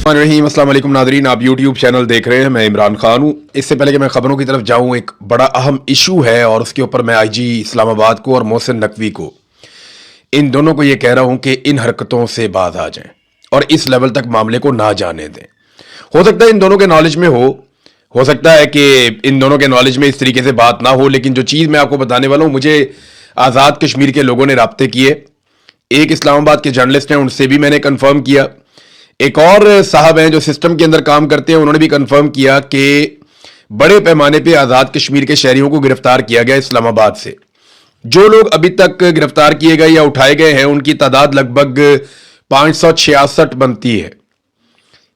रहीम अस्सलाम वालेकुम नादरीन, आप यूट्यूब चैनल देख रहे हैं। मैं इमरान खान हूँ। इससे पहले कि मैं खबरों की तरफ जाऊँ, एक बड़ा अहम इशू है और उसके ऊपर मैं आईजी इस्लामाबाद को और मोहसिन नकवी को, इन दोनों को ये कह रहा हूँ कि इन हरकतों से बाज आ जाएं और इस लेवल तक मामले को ना जाने दें। हो सकता है इन दोनों के नॉलेज में हो सकता है कि इन दोनों के नॉलेज में इस तरीके से बात ना हो, लेकिन जो चीज़ मैं आपको बताने वाला हूँ, मुझे आज़ाद कश्मीर के लोगों ने राब्ते किए। एक इस्लामाबाद के जर्नलिस्ट हैं, उनसे भी मैंने कंफर्म किया। एक और साहब हैं जो सिस्टम के अंदर काम करते हैं, उन्होंने भी कंफर्म किया कि बड़े पैमाने पे आज़ाद कश्मीर के शहरियों को गिरफ्तार किया गया इस्लामाबाद से। जो लोग अभी तक गिरफ्तार किए गए या उठाए गए हैं, उनकी तादाद लगभग 566 बनती है।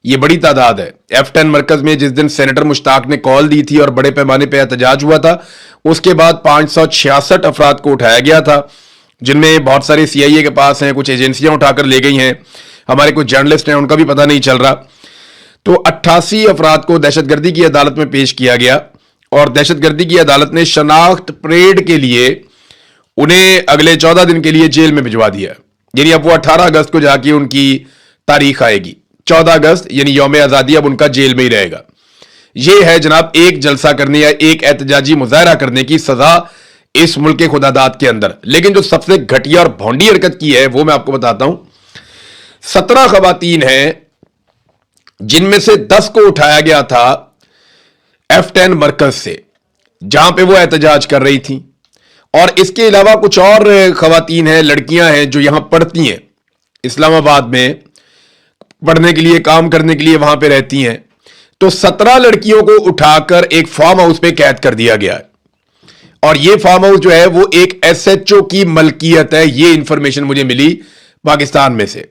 ये बड़ी तादाद है। F10 मरकज में जिस दिन सेनेटर मुश्ताक ने कॉल दी थी और बड़े पैमाने पे एहतजाज हुआ था, उसके बाद 566 अफराद को उठाया गया था, जिनमें बहुत सारे CIA के पास हैं, कुछ एजेंसियां उठाकर ले गई हैं, हमारे कुछ जर्नलिस्ट हैं, उनका भी पता नहीं चल रहा। तो 88 अफराद को दहशतगर्दी की अदालत में पेश किया गया और दहशतगर्दी की अदालत ने शनाख्त परेड के लिए उन्हें अगले 14 दिन के लिए जेल में भिजवा दिया। यानी अब वो 18 अगस्त को जाके उनकी तारीख आएगी। 14 अगस्त यानी यौम आज़ादी अब उनका जेल में ही रहेगा। ये है जनाब एक जलसा करने या एक एहतजाजी मुजाहरा करने की सजा इस मुल्क के खुदादाद के अंदर। लेकिन जो सबसे घटिया और भौंडी हरकत की है वो मैं आपको बताता हूं। 17 खवातीन हैं, जिनमें से 10 को उठाया गया था F10 मरकज से, जहां पे वो एहतजाज कर रही थी। और इसके अलावा कुछ और खवातीन हैं, लड़कियां हैं जो यहां पढ़ती हैं, इस्लामाबाद में पढ़ने के लिए, काम करने के लिए वहां पे रहती हैं। तो 17 लड़कियों को उठाकर एक फार्म हाउस पे कैद कर दिया गया है। और ये फार्म हाउस जो है वो एक SHO की मलकियत है। ये इंफॉर्मेशन मुझे मिली पाकिस्तान में से।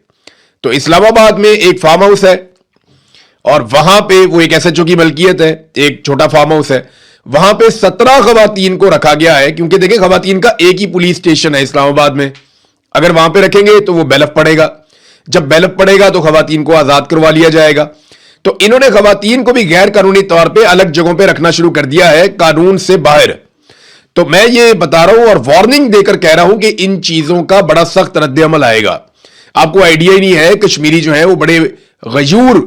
तो इस्लामाबाद में एक फार्म हाउस है और वहां पे वो एक SHO की मलकियत है, एक छोटा फार्म हाउस है। वहां पे 17 खवातीन को रखा गया है, क्योंकि देखिए खवातीन का एक ही पुलिस स्टेशन है इस्लामाबाद में। अगर वहां पे रखेंगे तो वो बैलफ पड़ेगा, जब बैलफ पड़ेगा तो खवातीन को आजाद करवा लिया जाएगा। तो इन्होंने खवातीन को भी गैर कानूनी तौर पर अलग जगहों पर रखना शुरू कर दिया है, कानून से बाहर। तो मैं ये बता रहा हूं और वार्निंग देकर कह रहा हूं कि इन चीजों का बड़ा सख्त रद्द-ए-अमल आएगा। आपको आइडिया ही नहीं है, कश्मीरी जो है वो बड़े गयूर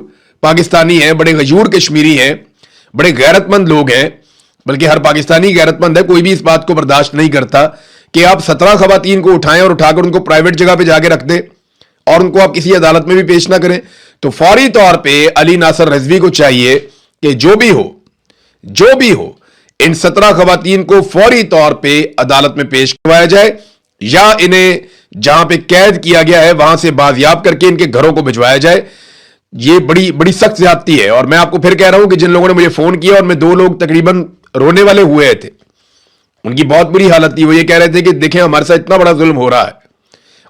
पाकिस्तानी हैं, बड़े गयूर कश्मीरी हैं, बड़े गैरतमंद लोग हैं। बल्कि हर पाकिस्तानी गैरतमंद है, कोई भी इस बात को बर्दाश्त नहीं करता कि आप 17 खवातीन को उठाएं और उठाकर उनको प्राइवेट जगह पे जाके रख दें और उनको आप किसी अदालत में भी पेश ना करें। तो फौरी तौर पर अली नासर रिजवी को चाहिए कि जो भी हो इन 17 खवातीन को फौरी तौर पे अदालत में पेश करवाया जाए, या इन्हें जहां पे कैद किया गया है वहां से बाजियाब करके इनके घरों को भिजवाया जाए। ये बड़ी बड़ी सख्त ज्यादती है। और मैं आपको फिर कह रहा हूं कि जिन लोगों ने मुझे फोन किया और मैं 2 लोग तकरीबन रोने वाले हुए थे, उनकी बहुत बुरी हालत थी। वो ये कह रहे थे कि देखें हमारे साथ इतना बड़ा जुल्म हो रहा है।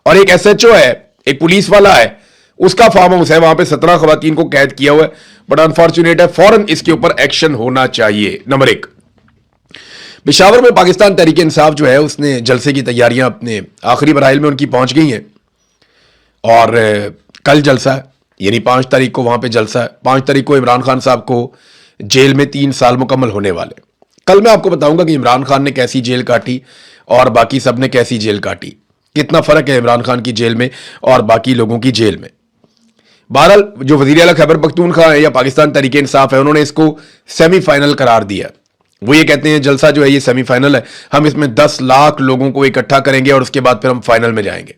और एक SHO है, एक पुलिस वाला है, उसका फार्म हाउस है, वहां पे 17 खवातीन को कैद किया हुआ है। बड़ा अनफॉर्चुनेट है, फौरन इसके ऊपर एक्शन होना चाहिए। नंबर 1, पेशावर में पाकिस्तान तहरीक इंसाफ जो है उसने जलसे की तैयारियां अपने आखिरी मराहिल में उनकी पहुंच गई हैं। और कल जलसा है, यानी 5 तारीख को वहां पे जलसा है। 5 तारीख को इमरान खान साहब को जेल में 3 साल मुकम्मल होने वाले। कल मैं आपको बताऊंगा कि इमरान खान ने कैसी जेल काटी और बाकी सब ने कैसी जेल काटी, कितना फर्क है इमरान खान की जेल में और बाकी लोगों की जेल में। बहरहाल जो वजीर आला खैबर पख्तूनख्वा है या पाकिस्तान तहरीक इंसाफ है, उन्होंने इसको सेमीफाइनल करार दिया। वो ये कहते हैं जलसा जो है ये सेमीफाइनल है, हम इसमें 10 लाख लोगों को इकट्ठा करेंगे और उसके बाद फिर हम फाइनल में जाएंगे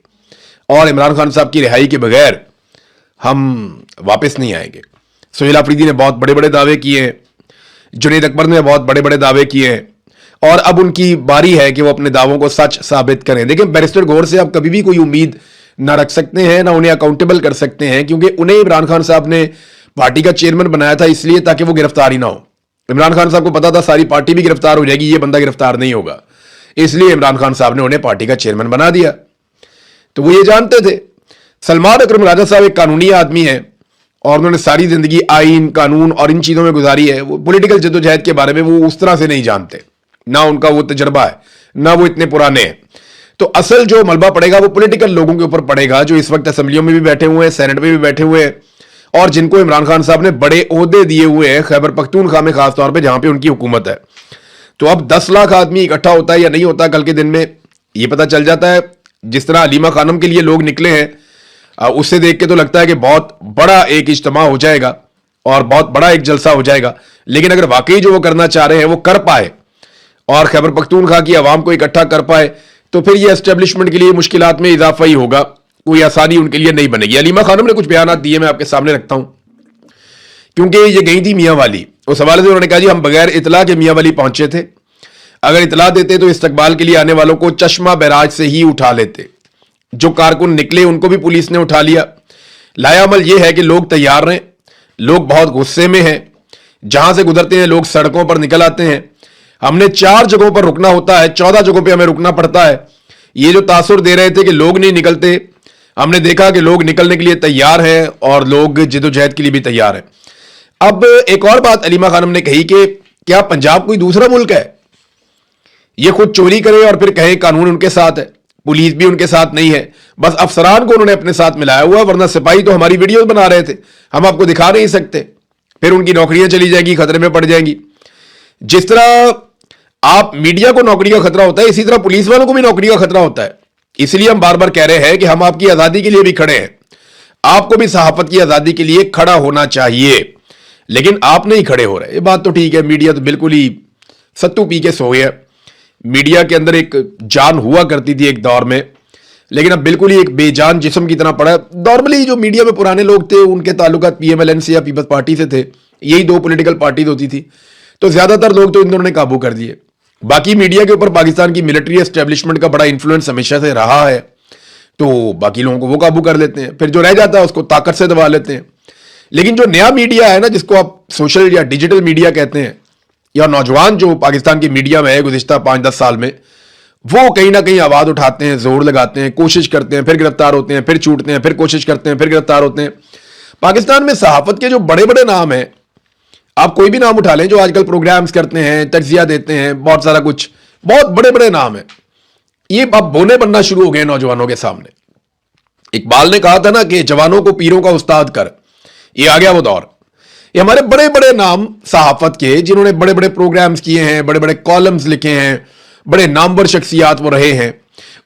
और इमरान खान साहब की रिहाई के बगैर हम वापस नहीं आएंगे। सोहेल अफरीदी ने बहुत बड़े बड़े दावे किए हैं, जुनैद अकबर ने बहुत बड़े बड़े दावे किए हैं और अब उनकी बारी है कि वो अपने दावों को सच साबित करें। देखिए बैरिस्टर गौहर से आप कभी भी कोई उम्मीद ना रख सकते हैं, ना उन्हें अकाउंटेबल कर सकते हैं, क्योंकि उन्हें इमरान खान साहब ने पार्टी का चेयरमैन बनाया था इसलिए ताकि वो गिरफ्तार ही ना हो। इमरान खान साहब को पता था सारी पार्टी भी गिरफ्तार हो जाएगी, ये बंदा गिरफ्तार नहीं होगा, इसलिए इमरान खान साहब ने उन्हें पार्टी का चेयरमैन बना दिया। तो वो ये जानते थे। सलमान अकरम राजा साहब एक कानूनी आदमी है और उन्होंने सारी जिंदगी आइन, कानून और इन चीजों में गुजारी है। वो पॉलिटिकल जद्दोजहद के बारे में वो उस तरह से नहीं जानते, ना उनका वो तजर्बा है, ना वो इतने पुराने हैं। तो असल जो मलबा पड़ेगा वो पॉलिटिकल लोगों के ऊपर पड़ेगा, जो इस वक्त असेंबलियों में भी बैठे हुए हैं, सेनेट में भी बैठे हुए हैं और जिनको इमरान खान साहब ने बड़े ओहदे दिए हुए हैं खैबर पख्तूनख्वा में, खासतौर पर जहां पे उनकी हुकूमत है। तो अब 10 लाख आदमी इकट्ठा होता है या नहीं होता कल के दिन में, ये पता चल जाता है। जिस तरह अलीमा खानम के लिए लोग निकले हैं, उससे देख के तो लगता है कि बहुत बड़ा एक इज्तिमा हो जाएगा और बहुत बड़ा एक जलसा हो जाएगा। लेकिन अगर वाकई जो वो करना चाह रहे हैं वो कर पाए और खैबर पख्तूनख्वा की आवाम को इकट्ठा कर पाए, तो फिर ये एस्टेब्लिशमेंट के लिए मुश्किलात में इजाफा ही होगा, कोई आसानी उनके लिए नहीं बनेगी। अलीमा खानम ने कुछ बयान दिए, मैं आपके सामने रखता हूं, क्योंकि ये गई थी मियां वाली। उस हवाले से उन्होंने कहा जी हम बगैर इतला के मियां वाली पहुंचे थे, अगर इतला देते तो इस्तकबाल के लिए आने वालों को चश्मा बैराज से ही उठा लेते। जो कारकुन निकले उनको भी पुलिस ने उठा लिया। लायामल यह है कि लोग तैयार हैं, लोग बहुत गुस्से में हैं, जहां से गुजरते हैं लोग सड़कों पर निकल आते हैं। हमने 4 जगहों पर रुकना होता है, 14 जगहों पर हमें रुकना पड़ता है। ये जो तासुर दे रहे थे कि लोग नहीं निकलते, हमने देखा कि लोग निकलने के लिए तैयार हैं और लोग जिद्दोजहद के लिए भी तैयार हैं। अब एक और बात अलीमा खानम ने कही कि क्या पंजाब कोई दूसरा मुल्क है? ये खुद चोरी करे और फिर कहे कानून उनके साथ है, पुलिस भी उनके साथ नहीं है, बस अफसरान को उन्होंने अपने साथ मिलाया हुआ, वरना सिपाही तो हमारी वीडियोस बना रहे थे, हम आपको दिखा नहीं सकते। फिर उनकी नौकरियां चली जाएंगी, खतरे में पड़ जाएंगी। जिस तरह आप मीडिया को नौकरी का खतरा होता है, इसी तरह पुलिस वालों को भी नौकरी का खतरा होता है। इसलिए हम बार बार कह रहे हैं कि हम आपकी आजादी के लिए भी खड़े हैं, आपको भी सहाफत की आजादी के लिए खड़ा होना चाहिए, लेकिन आप नहीं खड़े हो रहे। ये बात तो ठीक है, मीडिया तो बिल्कुल ही सत्तू पी के सो गया। मीडिया के अंदर एक जान हुआ करती थी एक दौर में, लेकिन अब बिल्कुल ही एक बेजान जिस्म की तरह पड़ा। नॉर्मली जो मीडिया में पुराने लोग थे उनके ताल्लुकात पीएमएलएन से या पीपल्स पार्टी से थे, यही 2 पॉलिटिकल पार्टीज होती थी, तो ज्यादातर लोग तो इन दोनों ने काबू कर दिए। बाकी मीडिया के ऊपर पाकिस्तान की मिलिट्री एस्टेब्लिशमेंट का बड़ा इन्फ्लुएंस हमेशा से रहा है, तो बाकी लोगों को वो काबू कर लेते हैं, फिर जो रह जाता है उसको ताकत से दबा लेते हैं। लेकिन जो नया मीडिया है ना, जिसको आप सोशल या डिजिटल मीडिया कहते हैं, या नौजवान जो पाकिस्तान की मीडिया में है गुज़िश्ता 5-10 साल में, वो कहीं ना कहीं आवाज उठाते हैं, जोर लगाते हैं, कोशिश करते हैं, फिर गिरफ्तार होते हैं, फिर छूटते हैं, फिर कोशिश करते हैं, फिर गिरफ्तार होते हैं। पाकिस्तान में सहाफत के जो बड़े बड़े नाम हैं, आप कोई भी नाम उठा लें, जो आजकल प्रोग्राम्स करते हैं, तज्जिया देते हैं, बहुत सारा कुछ, बहुत बड़े बड़े नाम हैं, ये अब बोने बनना शुरू हो गए नौजवानों के सामने। इकबाल ने कहा था ना कि जवानों को पीरों का उस्ताद कर, ये आ गया वो दौर। ये हमारे बड़े बड़े नाम सहाफत के, जिन्होंने बड़े बड़े प्रोग्राम्स किए हैं, बड़े बड़े कॉलम्स लिखे हैं, बड़े नामवर शख्सियात वो रहे हैं,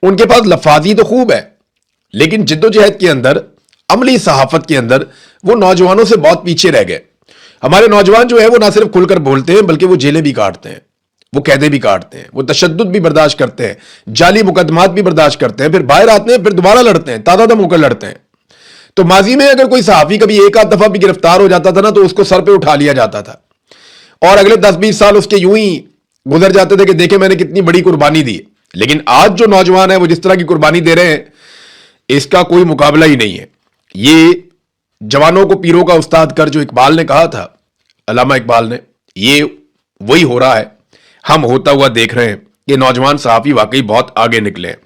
उनके पास लफाजी तो खूब है, लेकिन जिद्दोजहद के अंदर, अमली सहाफत के अंदर वो नौजवानों से बहुत पीछे रह गए। हमारे नौजवान जो है वो ना सिर्फ खुलकर बोलते हैं, बल्कि वो जेलें भी काटते हैं, वो कैदे भी काटते हैं, वो तशद्दुद भी बर्दाश्त करते हैं, जाली मुकदमात भी बर्दाश्त करते हैं, फिर बाहर आते हैं, फिर दोबारा लड़ते हैं, तादादम होकर लड़ते हैं। तो माजी में अगर कोई सहाफी कभी एक आध दफा भी गिरफ्तार हो जाता था ना, तो उसको सर पे उठा लिया जाता था और अगले 10-20 साल उसके यूं ही गुजर जाते थे कि देखे मैंने कितनी बड़ी कुर्बानी दी। लेकिन आज जो नौजवान है वो जिस तरह की कुर्बानी दे रहे हैं, इसका कोई मुकाबला ही नहीं है। ये जवानों को पीरों का उस्ताद कर, जो इकबाल ने कहा था, अल्लामा इकबाल ने, ये वही हो रहा है। हम होता हुआ देख रहे हैं कि नौजवान सहाफी वाकई बहुत आगे निकले हैं।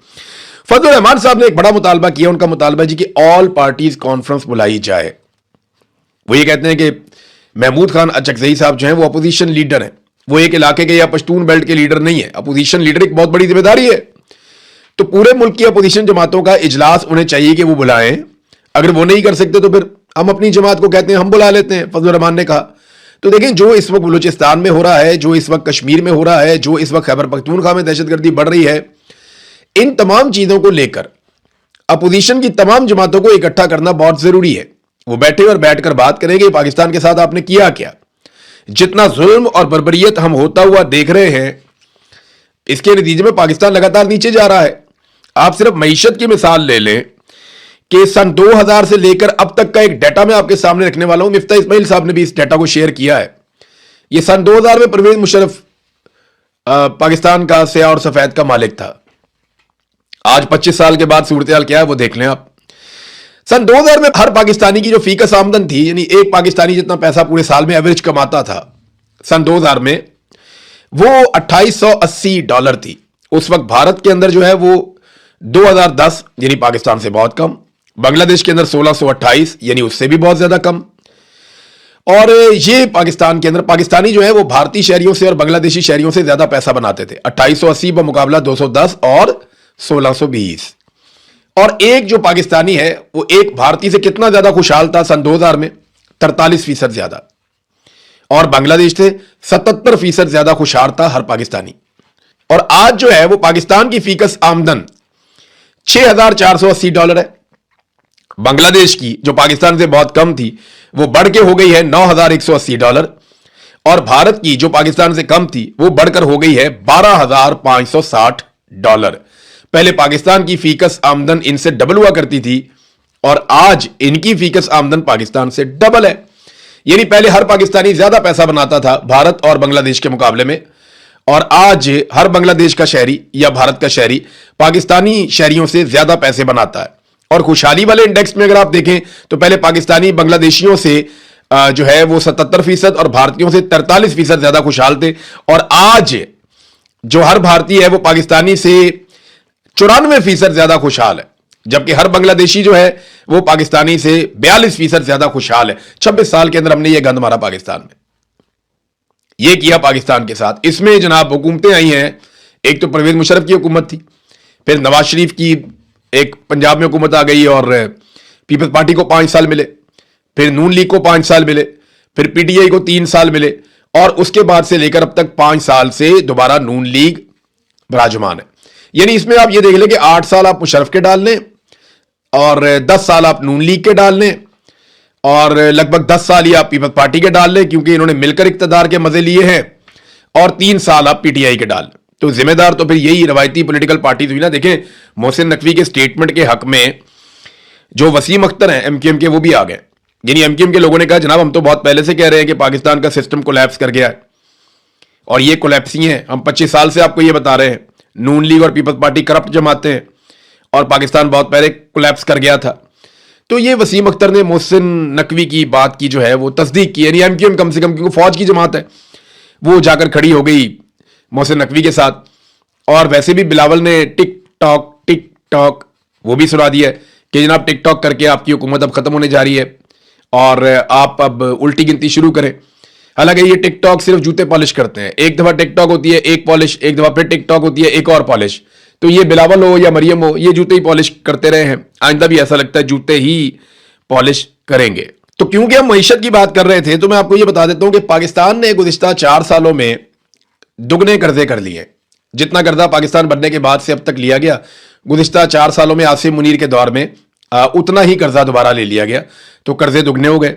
फजल रहमान साहब ने एक बड़ा मुतालबा किया, उनका मुतालबा जी कि ऑल पार्टीज कॉन्फ्रेंस बुलाई जाए। वो ये कहते हैं कि महमूद खान अचकजई साहब जो हैं वो अपोजिशन लीडर हैं, वो एक इलाके के या पश्तून बेल्ट के लीडर नहीं है। अपोजिशन लीडर एक बहुत बड़ी जिम्मेदारी है, तो पूरे मुल्क की अपोजिशन जमातों का इजलास उन्हें चाहिए कि वो बुलाएं। अगर वो नहीं कर सकते तो फिर हम अपनी जमात को कहते हैं हम बुला लेते हैं, फजल रहमान ने कहा। तो देखें, जो इस वक्त बलूचिस्तान में हो रहा है, जो इस वक्त कश्मीर में हो रहा है, जो इस वक्त खैबर पख्तूनख्वा में दहशतगर्दी बढ़ रही है, इन तमाम चीजों को लेकर अपोजिशन की तमाम जमातों को इकट्ठा करना बहुत जरूरी है। वो बैठे और बैठकर बात करेंगे पाकिस्तान के साथ आपने किया क्या, जितना जुल्म और बर्बरियत हम होता हुआ देख रहे हैं, इसके नतीजे में पाकिस्तान लगातार नीचे जा रहा है। आप सिर्फ मईशत की मिसाल ले लें कि सन 2000 से लेकर अब तक का एक डाटा मैं आपके सामने रखने वाला हूं। मिफ्ता इस्माइल साहब ने भी इस डाटा को शेयर किया है। ये सन 2000 में परवेज मुशर्रफ पाकिस्तान का स्याह और सफेद का मालिक था। आज 25 साल के बाद सूरत हाल क्या है वो देख लें आप। सन 2000 में हर पाकिस्तानी की जो फीकस आमदन थी, यानी एक पाकिस्तानी जितना पैसा पूरे साल में एवरेज कमाता था, सन 2000 में वो $2880 थी। उस वक्त भारत के अंदर जो है वो 2010 यानी पाकिस्तान से बहुत कम, बांग्लादेश के अंदर 1628 यानी उससे भी बहुत ज्यादा कम, और ये पाकिस्तान के अंदर पाकिस्तानी जो है वो भारतीय शहरियों से और बांग्लादेशी शहरियों से ज्यादा पैसा बनाते थे। 2880 बमुकाबला 210 और 1620। और एक जो पाकिस्तानी है वो एक भारतीय से कितना ज्यादा खुशहाल था सन 2000 में? 43% ज्यादा। और बांग्लादेश से 77% ज्यादा खुशहाल था हर पाकिस्तानी। और आज जो है वो पाकिस्तान की फीकस आमदन $6480 है, بنگلہ دیش کی جو پاکستان سے بہت کم تھی وہ بڑھ کے ہو گئی ہے $9,180 اور بھارت کی جو پاکستان سے کم تھی وہ بڑھ کر ہو گئی ہے $12,560۔ پہلے پاکستان کی فیکس آمدن ان سے ڈبل ہوا کرتی تھی اور آج ان کی فیکس آمدن پاکستان سے ڈبل ہے۔ یعنی پہلے ہر پاکستانی زیادہ پیسہ بناتا تھا بھارت اور بنگلہ دیش کے مقابلے میں، اور آج ہر بنگلہ دیش کا شہری یا بھارت کا شہری پاکستانی شہریوں سے زیادہ پیسے بناتا ہے۔ اور خوشحالی والے انڈیکس میں اگر آپ دیکھیں تو پہلے پاکستانی بنگلہ دیشیوں سے جو ہے وہ 77% اور بھارتیوں سے 43% زیادہ خوشحال تھے، اور آج جو ہر بھارتی ہے وہ پاکستانی سے 94% زیادہ خوشحال ہے، جبکہ ہر بنگلہ دیشی جو ہے وہ پاکستانی سے 42% زیادہ خوشحال ہے۔ 26 سال کے اندر ہم نے یہ گند مارا پاکستان میں، یہ کیا پاکستان کے ساتھ۔ اس میں جناب حکومتیں آئی ہیں، ایک تو پرویز مشرف کی حکومت تھی، پھر نواز شریف کی ایک پنجاب میں حکومت آ گئی اور پیپلز پارٹی کو 5 سال ملے، پھر نون لیگ کو 5 سال ملے، پھر پی ٹی آئی کو 3 سال ملے، اور اس کے بعد سے لے کر اب تک 5 سال سے دوبارہ نون لیگ براجمان ہے۔ یعنی اس میں آپ یہ دیکھ لیں کہ 8 سال آپ مشرف کے ڈال لیں اور 10 سال آپ نون لیگ کے ڈال لیں اور لگ بھگ 10 سال ہی آپ پیپلز پارٹی کے ڈال لیں کیونکہ انہوں نے مل کر اقتدار کے مزے لیے ہیں، اور 3 سال آپ پی ٹی آئی کے ڈال لیں۔ تو ذمہ دار تو پھر یہی روایتی پولیٹیکل پارٹیز ہوئی نا۔ دیکھیں محسن نقوی کے سٹیٹمنٹ کے حق میں جو وسیم اختر ہیں ایم کیو ایم کے، وہ بھی آ گئے۔ یعنی ایم کیو ایم کے لوگوں نے کہا جناب ہم تو بہت پہلے سے کہہ رہے ہیں کہ پاکستان کا سسٹم کولیپس کر گیا ہے، اور یہ کولیپس ہی ہیں، ہم 25 سال سے آپ کو یہ بتا رہے ہیں، نون لیگ اور پیپلز پارٹی کرپٹ جماعتیں ہیں اور پاکستان بہت پہلے کولیپس کر گیا تھا۔ تو یہ وسیم اختر نے محسن نقوی کی بات کی جو ہے وہ تصدیق کی، یعنی ایم کیو ایم کم سے کم، کیونکہ فوج کی جماعت ہے، وہ جا کر کھڑی ہو گئی محسن نقوی کے ساتھ۔ اور ویسے بھی بلاول نے ٹک ٹاک وہ بھی سنا دیا ہے کہ جناب ٹک ٹاک کر کے آپ کی حکومت اب ختم ہونے جا رہی ہے اور آپ اب الٹی گنتی شروع کریں۔ حالانکہ یہ ٹک ٹاک صرف جوتے پالش کرتے ہیں، ایک دفعہ ٹک ٹاک ہوتی ہے ایک پالش، ایک دفعہ پھر ٹک ٹاک ہوتی ہے ایک اور پالش۔ تو یہ بلاول ہو یا مریم ہو، یہ جوتے ہی پالش کرتے رہے ہیں، آئندہ بھی ایسا لگتا ہے جوتے ہی پالش کریں گے۔ تو کیونکہ ہم معیشت کی بات کر رہے تھے تو میں آپ کو یہ بتا دیتا ہوں کہ پاکستان نے گزشتہ 4 سالوں میں دگنے قرضے کر لیے۔ جتنا قرضہ پاکستان بننے کے بعد سے اب تک لیا گیا، گزشتہ 4 سالوں میں عاصم منیر کے دور میں اتنا ہی قرضہ دوبارہ لے لیا گیا، تو قرضے دگنے ہو گئے۔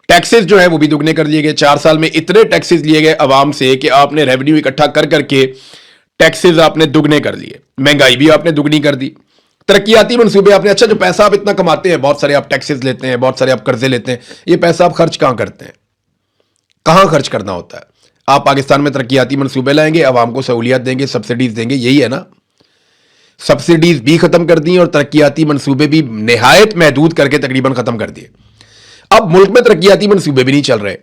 ٹیکسز جو ہے وہ بھی دگنے کر لیے گئے۔ 4 سال میں اتنے ٹیکسز لیے گئے عوام سے کہ آپ نے ریونیو اکٹھا کر کر کے ٹیکسز آپ نے دگنے کر لیے، مہنگائی بھی آپ نے دگنی کر دی، ترقیاتی منصوبے آپ نے، اچھا جو پیسہ آپ اتنا کماتے ہیں، بہت سارے آپ ٹیکسز لیتے ہیں، بہت سارے آپ قرضے لیتے ہیں، یہ پیسہ آپ خرچ کہاں کرتے ہیں؟ کہاں خرچ کرنا ہوتا ہے؟ آپ پاکستان میں ترقیاتی منصوبے لائیں گے، عوام کو سہولیات دیں گے، سبسڈیز دیں گے، یہی ہے نا۔ سبسڈیز بھی ختم کر دی اور ترقیاتی منصوبے بھی نہایت محدود کر کے تقریباً ختم کر دیے۔ اب ملک میں ترقیاتی منصوبے بھی نہیں چل رہے،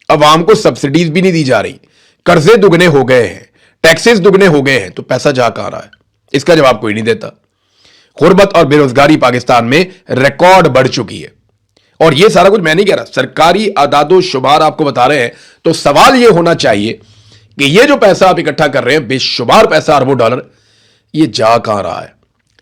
عوام کو سبسڈیز بھی نہیں دی جا رہی، قرضے دگنے ہو گئے ہیں، ٹیکسز دگنے ہو گئے ہیں، تو پیسہ جا کہاں رہا ہے؟ اس کا جواب کوئی نہیں دیتا۔ غربت اور بے روزگاری پاکستان میں ریکارڈ بڑھ چکی ہے، اور یہ سارا کچھ میں نہیں کہہ رہا، سرکاری اعداد و شمار آپ کو بتا رہے ہیں۔ تو سوال یہ ہونا چاہیے کہ یہ جو پیسہ آپ اکٹھا کر رہے ہیں، بے شمار پیسہ، اربوں ڈالر، یہ جا کہاں رہا ہے؟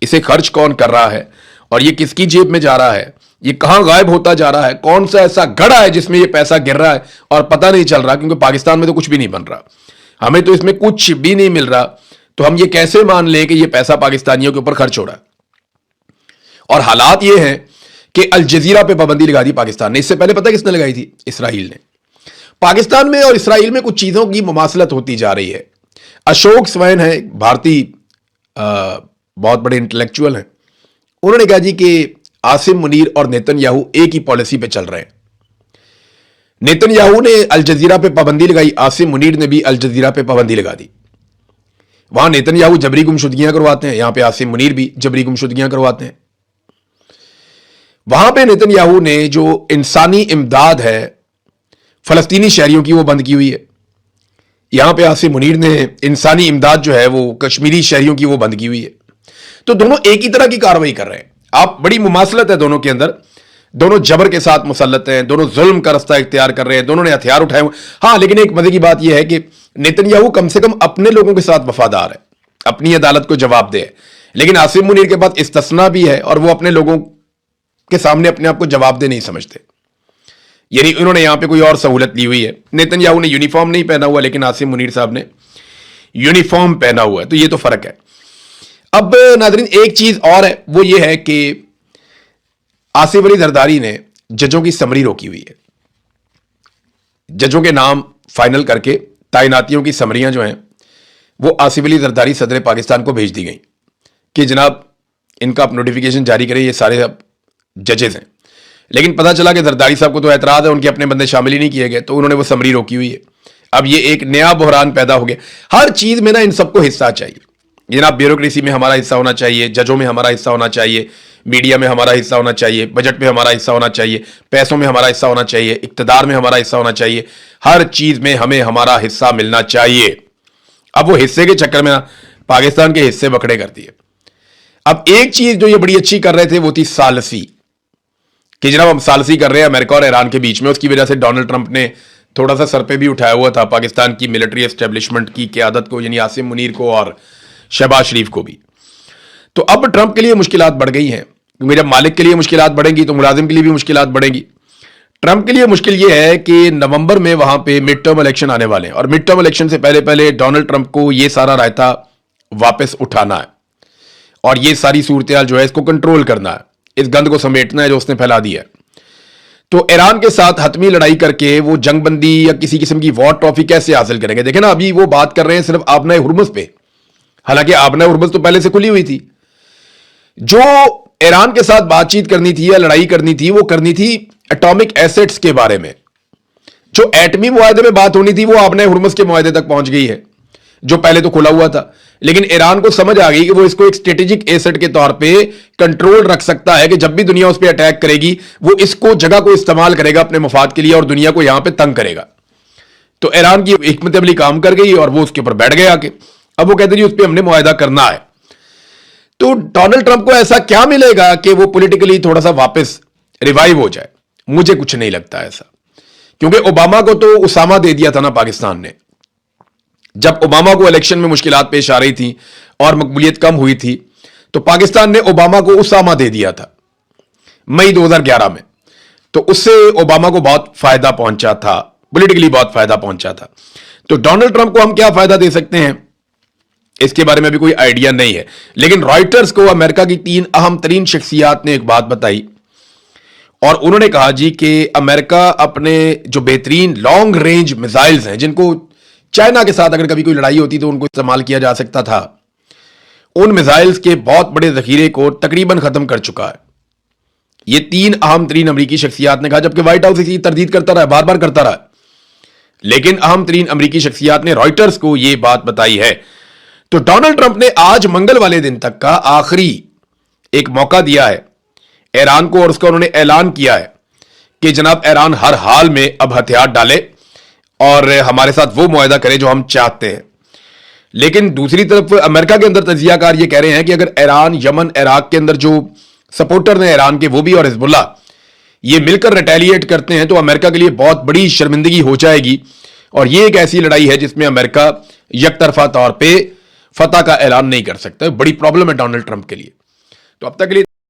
اسے خرچ کون کر رہا ہے؟ اور یہ کس کی جیب میں جا رہا ہے؟ یہ کہاں غائب ہوتا جا رہا ہے؟ کون سا ایسا گڑھا ہے جس میں یہ پیسہ گر رہا ہے اور پتہ نہیں چل رہا؟ کیونکہ پاکستان میں تو کچھ بھی نہیں بن رہا، ہمیں تو اس میں کچھ بھی نہیں مل رہا، تو ہم یہ کیسے مان لیں کہ یہ پیسہ پاکستانیوں کے اوپر خرچ ہو رہا ہے؟ اور حالات یہ ہیں کہ الجزیرہ پہ پابندی لگا دی پاکستان نے۔ اس سے پہلے پتہ کس نے لگائی تھی؟ اسرائیل نے۔ پاکستان میں اور اسرائیل میں کچھ چیزوں کی مماثلت ہوتی جا رہی ہے۔ اشوک سوین ہے، بھارتی بہت بڑے انٹلیکچوئل ہیں، انہوں نے کہا جی کہ عاصم منیر اور نیتن یاہو ایک ہی پالیسی پہ چل رہے ہیں۔ نیتن یاہو نے الجزیرہ پہ پابندی لگائی، عاصم منیر نے بھی الجزیرہ پہ پابندی لگا دی۔ وہاں نیتن یاہو جبری گمشدگیاں کرواتے ہیں، یہاں پہ عاصم منیر بھی جبری گمشدگیاں کرواتے ہیں۔ وہاں پہ نیتن یاہو نے جو انسانی امداد ہے فلسطینی شہریوں کی، وہ بند کی ہوئی ہے۔ یہاں پہ عاصم منیر نے انسانی امداد جو ہے وہ کشمیری شہریوں کی، وہ بند کی ہوئی ہے۔ تو دونوں ایک ہی طرح کی کارروائی کر رہے ہیں۔ آپ بڑی مماثلت ہے دونوں کے اندر، دونوں جبر کے ساتھ مسلط ہیں، دونوں ظلم کا رستہ اختیار کر رہے ہیں، دونوں نے ہتھیار اٹھائے ہوئے۔ ہاں لیکن ایک مزے کی بات یہ ہے کہ نیتن یاہو کم سے کم اپنے لوگوں کے ساتھ وفادار ہے، اپنی عدالت کو جواب دہ ہے، لیکن عاصم منیر کے پاس استثناء بھی ہے اور وہ اپنے لوگوں کے سامنے اپنے آپ کو جواب دہ نہیں سمجھتے۔ یعنی انہوں نے یہاں پہ کوئی اور سہولت لی ہوئی ہے۔ نیتن یاہو نے یونیفارم نہیں پہنا ہوا، لیکن عاصم منیر صاحب نے یونیفارم پہنا ہوا ہے، تو یہ تو فرق ہے۔ اب ناظرین ایک چیز اور ہے، وہ یہ ہے کہ आसिफ अली जरदारी ने जजों की समरी रोकी हुई है। जजों के नाम फाइनल करके तैनातियों की समरियां जो हैं वो आसिफ अली जरदारी सदर पाकिस्तान को भेज दी गई कि जनाब इनका आप नोटिफिकेशन जारी करें, ये सारे अब जजेस हैं। लेकिन पता चला कि जरदारी साहब को तो एतराज है, उनके अपने बंदे शामिल ही नहीं किए गए, तो उन्होंने वो समरी रोकी हुई है। अब ये एक नया बहरान पैदा हो गया। हर चीज में ना इन सबको हिस्सा चाहिए जनाब। ब्यूरोक्रेसी में हमारा हिस्सा होना चाहिए, जजों में हमारा हिस्सा होना चाहिए, मीडिया में हमारा हिस्सा होना चाहिए, बजट में हमारा हिस्सा होना चाहिए, पैसों में हमारा हिस्सा होना चाहिए, इक्तदार में हमारा हिस्सा होना चाहिए, हर चीज में हमें हमारा हिस्सा मिलना चाहिए। अब वो हिस्से के चक्कर में ना पाकिस्तान के हिस्से बखड़े कर दिए। अब एक चीज जो ये बड़ी अच्छी कर रहे थे वो थी सालसी, कि जनाब हम सालसी कर रहे हैं अमेरिका और ईरान के बीच में। उसकी वजह से डोनाल्ड ट्रंप ने थोड़ा सा सर पे भी उठाया हुआ था पाकिस्तान की मिलिट्री एस्टेब्लिशमेंट की क़यादत को, यानी आसिम मुनीर को और शहबाज शरीफ को भी। तो अब ट्रंप के लिए मुश्किलात बढ़ गई हैं, क्योंकि जब मालिक के लिए मुश्किलात बढ़ेंगी तो मुलाजिम के लिए भी मुश्किलात बढ़ेंगी। ट्रंप के लिए मुश्किल यह है कि नवंबर में वहां पे मिड टर्म इलेक्शन आने वाले हैं, और मिड टर्म इलेक्शन से पहले पहले डोनाल्ड ट्रंप को यह सारा रायता वापस उठाना है, और ये सारी सूरत हाल जो है इसको कंट्रोल करना है, इस गंद को समेटना है जो उसने फैला दिया है। तो ईरान के साथ हतमी लड़ाई करके वो जंगबंदी या किसी किस्म की वॉर ट्रॉफी कैसे हासिल करेंगे? देखें ना, अभी वो बात कर रहे हैं सिर्फ आबनाए हुर्मुज़ पे, हालांकि आबनाए हुर्मुज़ तो पहले से खुली हुई थी। जो ईरान के साथ बातचीत करनी थी या लड़ाई करनी थी वो करनी थी एटॉमिक एसेट्स के बारे में। जो एटमी मुआहदे में बात होनी थी वो आबनाए हुर्मुज़ के मुआहदे तक पहुंच गई है, जो पहले तो खुला हुआ था। लेकिन ईरान को समझ आ गई कि वो इसको एक स्ट्रेटेजिक एसेट के तौर पे कंट्रोल रख सकता है, कि जब भी दुनिया उस पर अटैक करेगी वो इसको जगह को इस्तेमाल करेगा अपने मफाद के लिए और दुनिया को यहां पे तंग करेगा। तो ईरान की हिकमत अमली काम कर गई और वो उसके ऊपर बैठ गए आके। अब वो कहते हैं उस पर हमने मुआहदा करना है। तो डोनाल्ड ट्रंप को ऐसा क्या मिलेगा कि वो पॉलिटिकली थोड़ा सा वापस रिवाइव हो जाए? मुझे कुछ नहीं लगता ऐसा, क्योंकि ओबामा को तो उसामा दे दिया था ना पाकिस्तान ने। जब ओबामा को इलेक्शन में मुश्किलात पेश आ रही थी और मकबूलियत कम हुई थी, तो पाकिस्तान ने ओबामा को उसामा दे दिया था मई 2011 में। तो उससे ओबामा को बहुत फायदा पहुंचा था, पॉलिटिकली बहुत फायदा पहुंचा था। तो डोनाल्ड ट्रंप को हम क्या फायदा दे सकते हैं इसके बारे में भी कोई आइडिया नहीं है। लेकिन रॉयटर्स को अमेरिका की 3 अहम तरीन शख्सियात ने एक बात बताई, और उन्होंने कहा जी कि अमेरिका अपने जो बेहतरीन लॉन्ग रेंज मिसाइल्स हैं, जिनको चाइना के साथ अगर कभी कोई लड़ाई होती तो उनको इस्तेमाल किया जा सकता था, उन मिसाइल्स के बहुत बड़े जखीरे को तकरीबन खत्म कर चुका है। ये 3 अहम तरीन अमरीकी शख्सियात ने कहा, जबकि व्हाइट हाउस इसकी तरदीद करता रहा, बार बार करता रहा। लेकिन अहम तरीन अमरीकी शख्सियात ने रॉयटर्स को यह बात बताई है। तो डोनाल्ड ट्रंप ने आज मंगल वाले दिन तक का आखिरी एक मौका दिया है ईरान को, और उसका उन्होंने ऐलान किया है कि जनाब ईरान हर हाल में अब हथियार डाले और हमारे साथ वो मुआहदा करे जो हम चाहते हैं। लेकिन दूसरी तरफ अमेरिका के अंदर तजियाकार ये कह रहे हैं कि अगर ईरान, यमन, इराक के अंदर जो सपोर्टर हैं ईरान के, वो भी और हिजबुल्लाह, ये मिलकर रिटेलिएट करते हैं तो अमेरिका के लिए बहुत बड़ी शर्मिंदगी हो जाएगी। और ये एक ऐसी लड़ाई है जिसमें अमेरिका यकतरफा तौर पे फतह का ऐलान नहीं कर सकता। बड़ी प्रॉब्लम है डोनाल्ड ट्रंप के लिए। तो अब तक के लिए